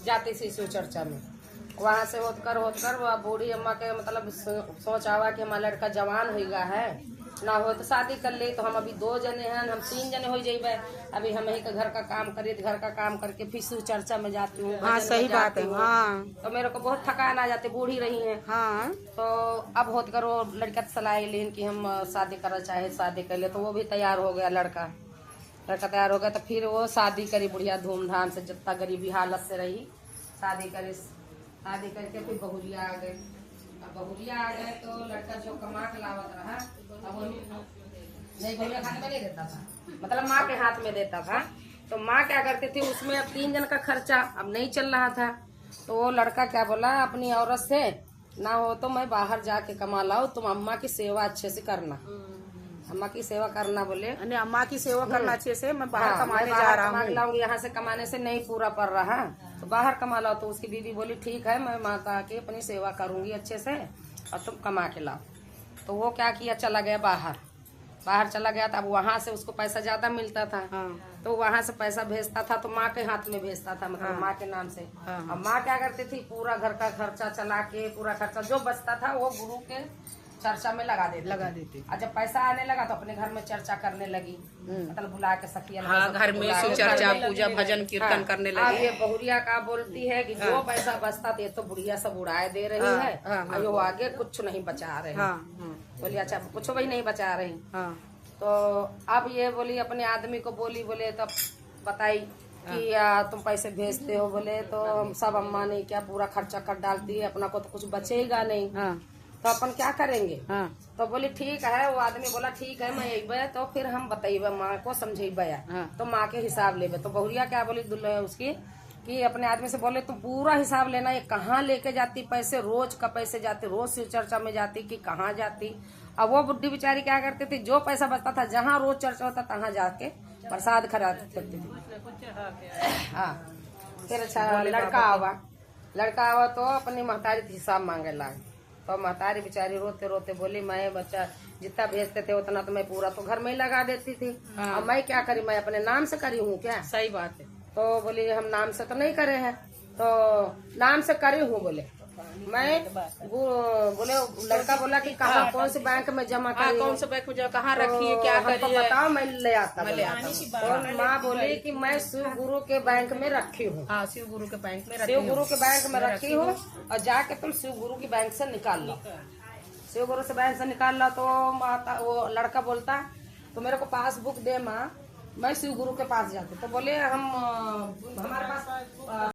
जाती थी शिव चर्चा में। वहाँ से होत कर वो बूढ़ी अम्मा के मतलब सोच आवा कि हमारा लड़का जवान हो गया है, ना हो तो शादी कर ले। तो हम अभी 2 जने हैं, हम 3 जने हो जाइबे। अभी हम ही का घर का काम करिए, घर का काम करके फिर शिव चर्चा में जाती हूँ। हाँ सही बात है। हाँ तो मेरे को बहुत थकान आ जाती, बूढ़ी रही है। हाँ तो अब होत करो लड़का सलाह लेन कि हम शादी करना चाहे शादी कर ले। तो वो भी तैयार हो गया, लड़का तैयार हो गया। तो फिर वो शादी करी बुढ़िया धूमधाम से, जितना गरीबी हालत से रही शादी करी। शादी करके फिर बहुरिया आ गए। अब बहुरिया आ गए तो लड़का जो कमा के लावत रहा, अब वो नहीं बहुरिया हाथ में नहीं देता था, मतलब माँ के हाथ में देता था। तो माँ क्या करती थी उसमें, अब 3 जन का खर्चा अब नहीं चल रहा था। तो वो लड़का क्या बोला अपनी औरत से, ना हो तो मैं बाहर जाके कमा लाऊं, तुम अम्मा की सेवा अच्छे से करना, अम्मा की सेवा करना बोले। अम्मा की सेवा करना अच्छे से, मैं बाहर कमाने जा रहा हूँ, लाऊंगी, यहाँ से कमाने से नहीं पूरा पड़ रहा तो बाहर कमा लाओ। तो उसकी बीवी बोली ठीक है, मैं माता की अपनी सेवा करूंगी अच्छे से और तुम कमा के लाओ। तो वो क्या किया, चला गया बाहर चला गया था। अब वहाँ से उसको पैसा ज्यादा मिलता था। तो वहाँ से पैसा भेजता था तो माँ के हाथ में भेजता था, मतलब माँ के नाम से। अब माँ क्या करती थी, पूरा घर का खर्चा चला के, पूरा खर्चा जो बचता था वो गुरु के चर्चा में लगा देती। और जब पैसा आने लगा तो अपने घर में चर्चा करने लगी, मतलब बुला के सखिया घर में चर्चा पूजा भजन कीर्तन करने लगी। अब ये बहुरिया का बोलती है कि जो पैसा बचता था ये तो बुढ़िया सब उड़ाए दे रही है, और यो आगे कुछ नहीं बचा रहे। बोली अच्छा कुछ भी नहीं बचा रही। तो अब ये बोली अपने आदमी को बोले तब बताई कि तुम पैसे भेजते हो बोले, तो हम सब अम्मा ने क्या पूरा खर्चा कर डालती है, अपना को तो कुछ बचेगा नहीं, तो अपन क्या करेंगे। तो बोली ठीक है, वो आदमी बोला ठीक है मैं अबे, तो फिर हम बताइबे माँ को समझेबे, तो माँ के हिसाब लेबे। तो बहुरिया क्या बोली उसकी कि अपने आदमी से बोले तुम पूरा हिसाब लेना, ये कहाँ लेके जाती पैसे, रोज का पैसे जाती, रोज शिव चर्चा में जाती कि कहाँ जाती। अब वो बुढ़ी बेचारी क्या करती थी, जो पैसा बचता था जहाँ रोज चर्चा होता तहाँ जाके प्रसाद खरीद करती थी। हाँ फिर अच्छा लड़का आवा तो अपनी महतारी हिसाब मांगे लागे। तो महतारी बेचारी रोते रोते बोली मैं बच्चा जितना भेजते थे उतना तो मैं पूरा तो घर में ही लगा देती थी। अब मैं क्या करी, मैं अपने नाम से करी हूँ क्या। सही बात है। तो बोली हम नाम से तो नहीं करे हैं, तो नाम से करी हूँ बोले मैं। बोले लड़का बोला कि कहाँ कौन से बैंक में जमा करी, कौन से बैंक में जमा, कहाँ रखी है, क्या हमको बताओ मैं ले आता। तो माँ बोली कि मैं शिव गुरु के बैंक में रखी हूँ। शिव गुरु के बैंक में शिव गुरु के बैंक में रखी हूँ, और जाके तुम शिव गुरु की बैंक से निकाल लो। शिव गुरु से बैंक से निकाल लो। तो माता वो लड़का बोलता तो मेरे को पासबुक दे माँ, मैं शिव गुरु के पास जाती। तो बोले हम हमारे पास